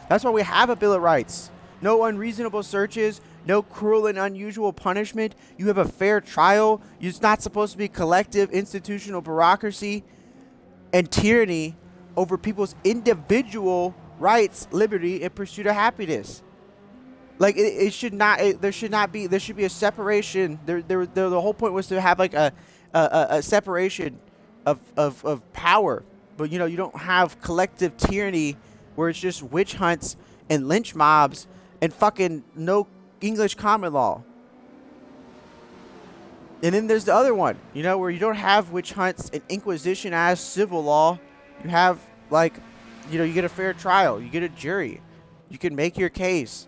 That's why we have a Bill of Rights. No unreasonable searches, no cruel and unusual punishment. You have a fair trial. It's not supposed to be collective institutional bureaucracy and tyranny over people's individual rights, liberty, and pursuit of happiness. Like it should not. There should not be. There should be a separation. The whole point was to have like a separation of power. But you know, you don't have collective tyranny where it's just witch hunts and lynch mobs and fucking no English common law. And then there's the other one, you know, where you don't have witch hunts and inquisition as civil law. You have like, you know, you get a fair trial, you get a jury, you can make your case.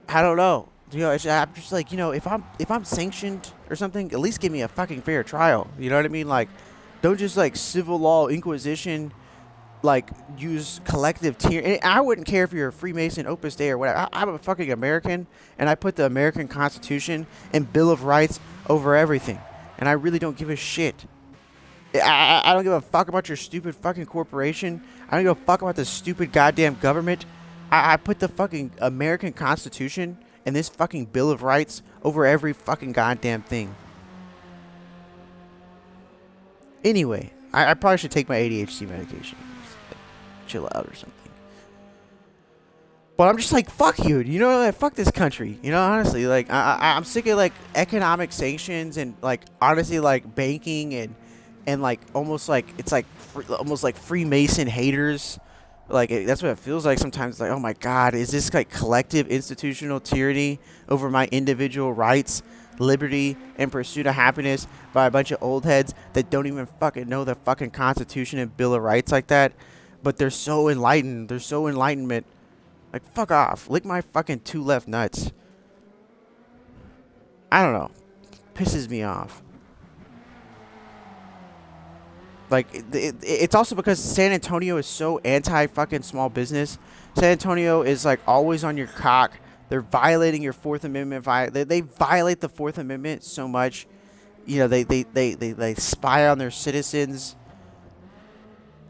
I don't know. You know, I'm just like, you know, if I'm sanctioned or something, at least give me a fucking fair trial. You know what I mean? Like, don't just like civil law inquisition, like use collective tyranny. I wouldn't care if you're a Freemason, Opus Dei, or whatever. I'm a fucking American, and I put the American Constitution and Bill of Rights over everything, and I really don't give a shit. I don't give a fuck about your stupid fucking corporation. I don't give a fuck about the stupid goddamn government. I put the fucking American Constitution and this fucking Bill of Rights over every fucking goddamn thing. Anyway, I probably should take my ADHD medication. Just, like, chill out or something. But I'm just like, fuck you. You know, like, fuck this country. You know, honestly, like, I'm sick of, like, economic sanctions and, like, honestly, like, banking and like, almost like, it's like, almost like Freemason haters. Like, that's what it feels like sometimes. It's like, oh my God, is this like collective institutional tyranny over my individual rights, liberty, and pursuit of happiness by a bunch of old heads that don't even fucking know the fucking Constitution and Bill of Rights like that? But they're so enlightened. They're so enlightenment. Like, fuck off. Lick my fucking two left nuts. I don't know. Pisses me off. Like, it's also because San Antonio is so anti-fucking small business. San Antonio is, like, always on your cock. They're violating your Fourth Amendment. They violate the Fourth Amendment so much. You know, they spy on their citizens.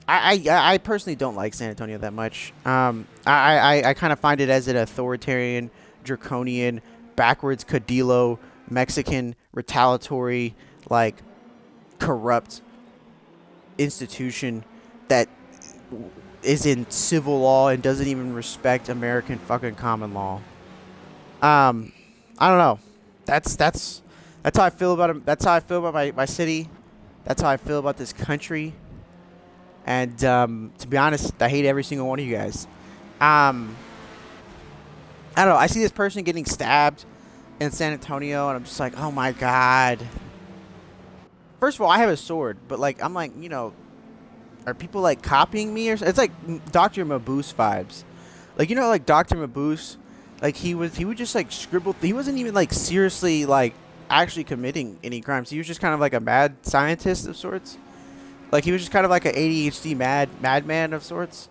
I personally don't like San Antonio that much. I kind of find it as an authoritarian, draconian, backwards, Cadillo, Mexican, retaliatory, like, corrupt institution that is in civil law and doesn't even respect American fucking common law. I don't know. That's how I feel about it. That's how I feel about my city. That's how I feel about this country. And to be honest, I hate every single one of you guys. I don't know. I see this person getting stabbed in San Antonio, and I'm just like, oh my God. First of all, I have a sword, but like, I'm like, you know, are people like copying me or something? It's like Dr. Mabuse vibes. Like, you know, like Dr. Mabuse, like he would just like scribble. He wasn't even like seriously like actually committing any crimes. He was just kind of like a mad scientist of sorts. Like, he was just kind of like an ADHD madman of sorts,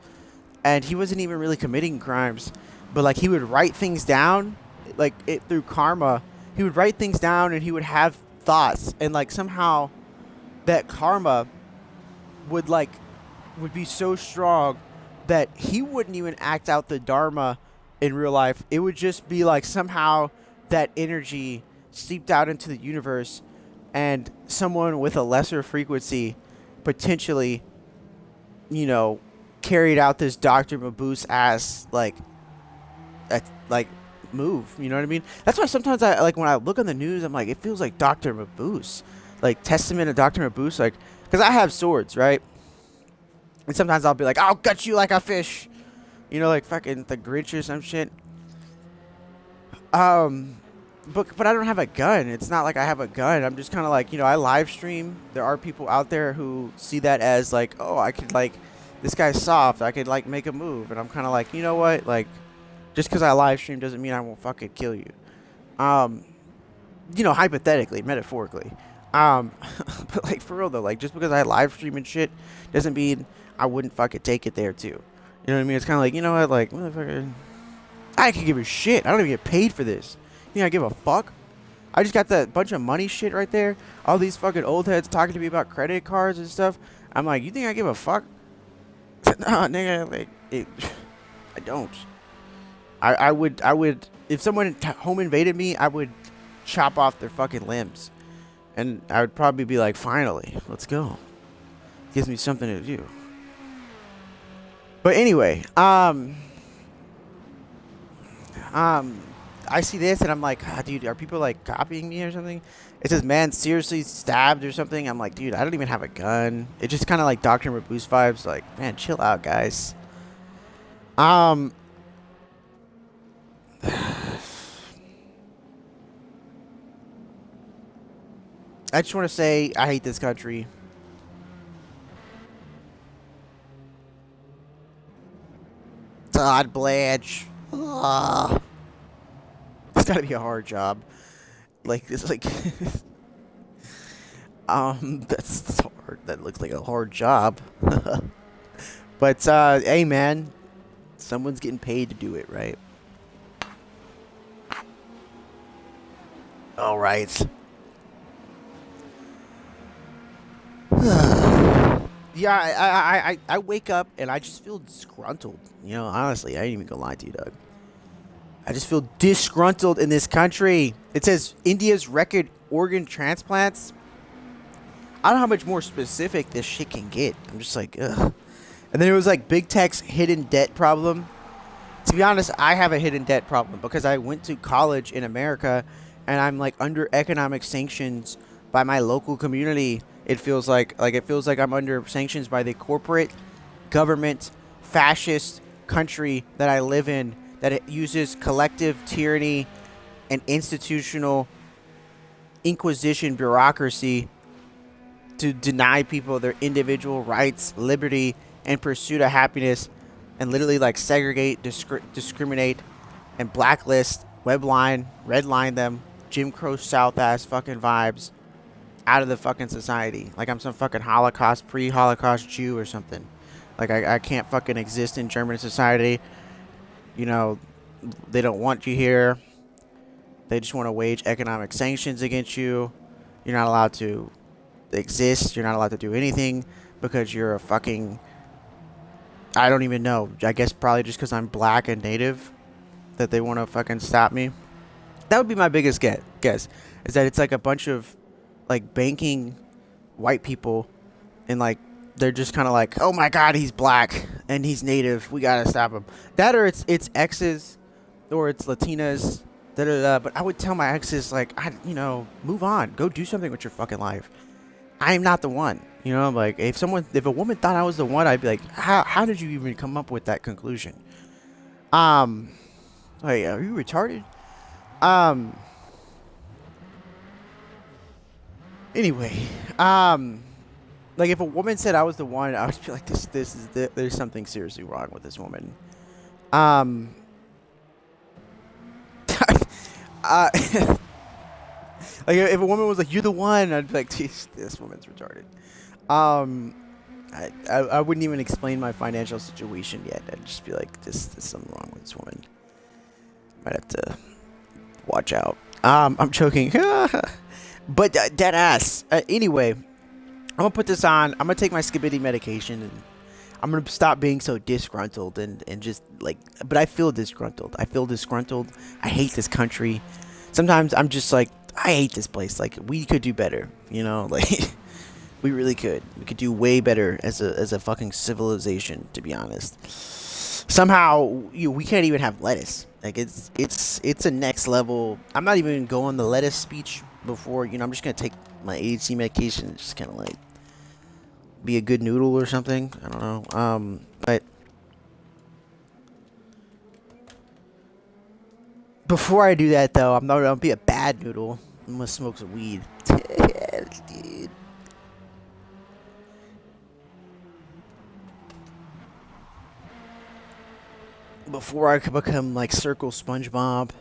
and he wasn't even really committing crimes. But like, he would write things down, like through karma. He would write things down, and he would have thoughts, and like somehow that karma would be so strong that he wouldn't even act out the dharma in real life. It would just be like somehow that energy seeped out into the universe, and someone with a lesser frequency potentially, you know, carried out this Dr. Mabuse ass like move. You know what I mean? That's why sometimes I like when I look on the news, I'm like, it feels like Dr. Mabuse, like testament of Dr. Mabuse, like, because I have swords, right? And sometimes I'll be like, I'll gut you like a fish, you know, like fucking the Grinch or some shit. But I don't have a gun. It's not like I have a gun. I'm just kind of like, you know, I live stream. There are people out there who see that as like, oh, I could like, this guy's soft. I could like make a move. And I'm kind of like, you know what? Like, just because I live stream doesn't mean I won't fucking kill you. You know, hypothetically, metaphorically. But like for real though, like just because I live stream and shit doesn't mean I wouldn't fucking take it there too. You know what I mean? It's kind of like, you know what? Like, motherfucker, I could give a shit. I don't even get paid for this. You think I give a fuck? I just got that bunch of money shit right there. All these fucking old heads talking to me about credit cards and stuff. I'm like, you think I give a fuck? Nah, nigga, like, I don't. I would, if someone home invaded me, I would chop off their fucking limbs. And I would probably be like, finally, let's go. Gives me something to do. But anyway, I see this and I'm like, ah, dude, are people like copying me or something? It says, man, seriously stabbed or something. I'm like, dude, I don't even have a gun. It just kind of like Dr. Mabuse vibes. Like, man, chill out, guys. Um, I just want to say I hate this country. Todd Blanche. Ugh. It's gotta be a hard job. Like it's like that's hard. That looks like a hard job. But hey man, someone's getting paid to do it, right? All right. Yeah, I wake up and I just feel disgruntled. You know, honestly, I ain't even gonna lie to you, Doug. I just feel disgruntled in this country. It says India's record organ transplants. I don't know how much more specific this shit can get. I'm just like, ugh. And then it was like big tech's hidden debt problem. To be honest, I have a hidden debt problem because I went to college in America and I'm like under economic sanctions by my local community. It feels like I'm under sanctions by the corporate government fascist country that I live in, that it uses collective tyranny and institutional inquisition bureaucracy to deny people their individual rights, liberty, and pursuit of happiness, and literally like segregate, discriminate, and blacklist, webline, redline them, Jim Crow South ass fucking vibes out of the fucking society. Like I'm some fucking Holocaust, pre-Holocaust Jew or something. Like I can't fucking exist in German society. You know, they don't want you here. They just want to wage economic sanctions against you. You're not allowed to exist. You're not allowed to do anything because you're a fucking... I don't even know. I guess probably just because I'm black and native that they want to fucking stop me. That would be my biggest guess. Is that it's like a bunch of like banking white people and like they're just kind of like, oh my god, he's black and he's native, we gotta stop him. That or it's exes or it's Latinas, da da da. But I would tell my exes like, move on, go do something with your fucking life. I am not the one. You know, like if a woman thought I was the one, I'd be like, how did you even come up with that conclusion? Like, are you retarded? Anyway, like if a woman said I was the one, I would be like, there's something seriously wrong with this woman. Like if a woman was like, you're the one, I'd be like, this woman's retarded. I wouldn't even explain my financial situation yet. I'd just be like, there's something wrong with this woman. Might have to watch out. I'm joking. But dead ass. Anyway, I'm gonna put this on. I'm gonna take my skibidi medication and I'm gonna stop being so disgruntled and just like. But I feel disgruntled. I hate this country. Sometimes I'm just like, I hate this place. Like we could do better. You know, like we really could. We could do way better as a fucking civilization. To be honest, somehow we can't even have lettuce. Like it's a next level. I'm not even going the lettuce speech before. I'm just gonna take my ADHD medication and just kind of like be a good noodle or something. I don't know. But before I do that though, I'm not gonna be a bad noodle. I'm gonna smoke some weed. Dude. Before I could become like Circle SpongeBob,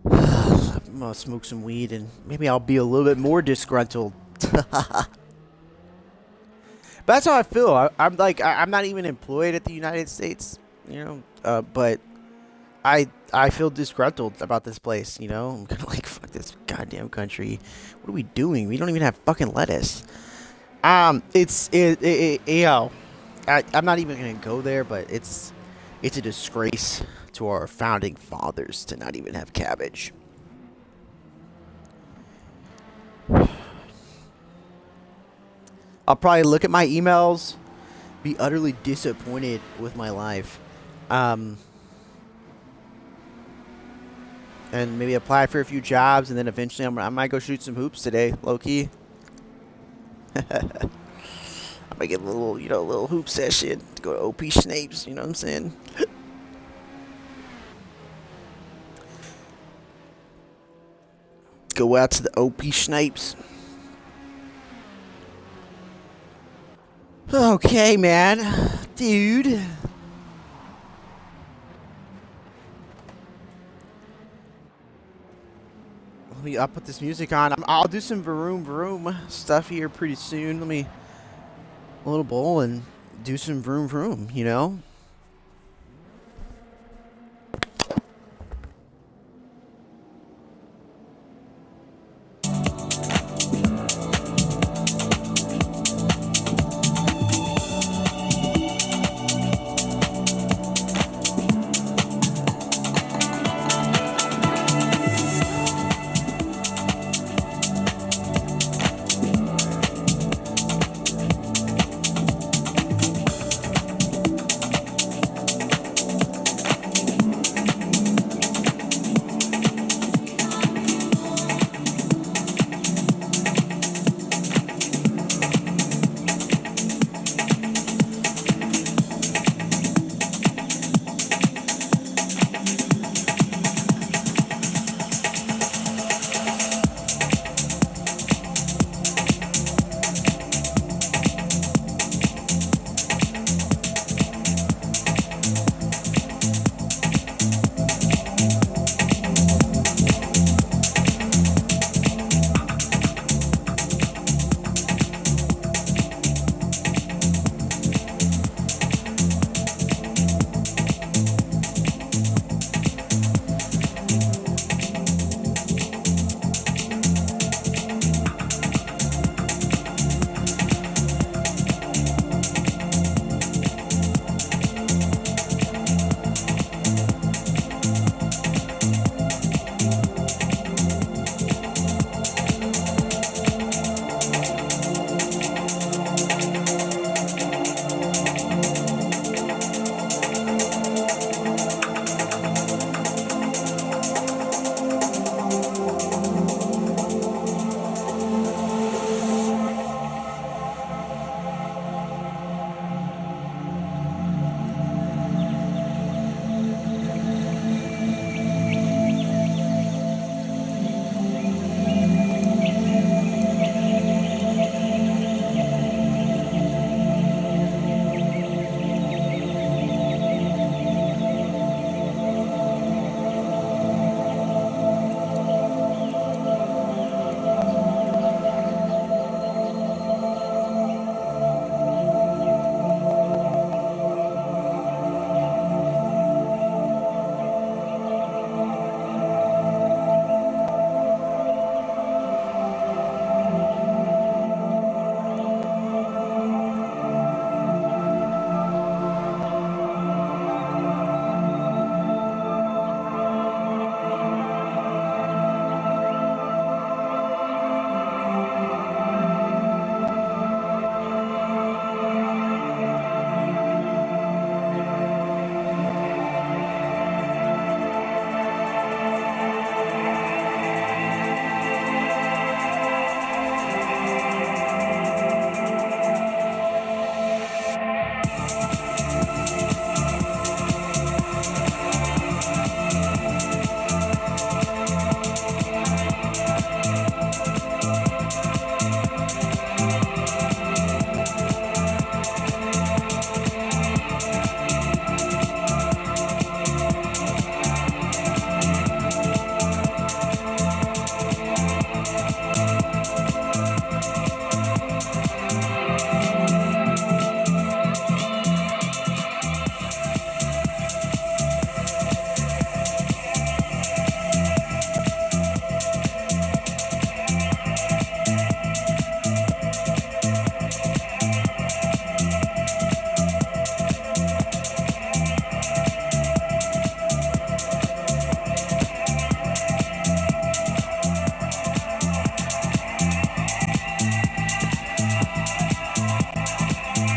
I'm gonna smoke some weed and maybe I'll be a little bit more disgruntled. But that's how I feel. I'm like, I'm not even employed at the United States, but I feel disgruntled about this place, I'm kind of like, fuck this goddamn country. What are we doing? We don't even have fucking lettuce. I'm not even gonna go there, but it's It's a disgrace to our founding fathers to not even have cabbage. I'll probably look at my emails, be utterly disappointed with my life, um, and maybe apply for a few jobs, and then eventually I might go shoot some hoops today, low key. I might get a little, little hoop session to go to OP Snapes. You know what I'm saying? Go out to the OP Snapes. Okay, man, dude. I'll put this music on. I'll do some vroom stuff here pretty soon. A little bowl and do some vroom.